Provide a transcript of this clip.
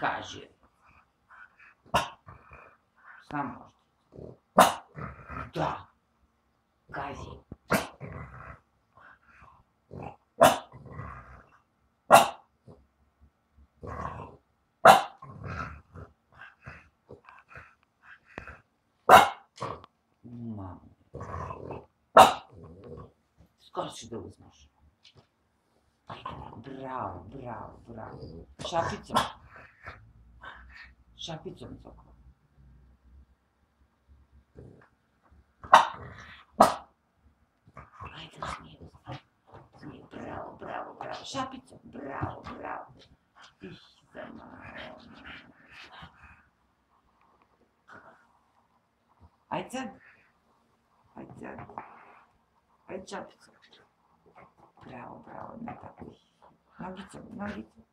kaže. Samo možda. Da. Kaži. Mamo. Skoro ću da uzmeš. Bravo, bravo, bravo. Šapicom. Šapicom Zoko. Ajde, smiju. Smiju, bravo, bravo, bravo. Šapicom, bravo, bravo. Ih, za malo. Ajde sad. Ajde sad. Ajde šapicom. Bravo, bravo, ne tako. Nogicom, nogicom.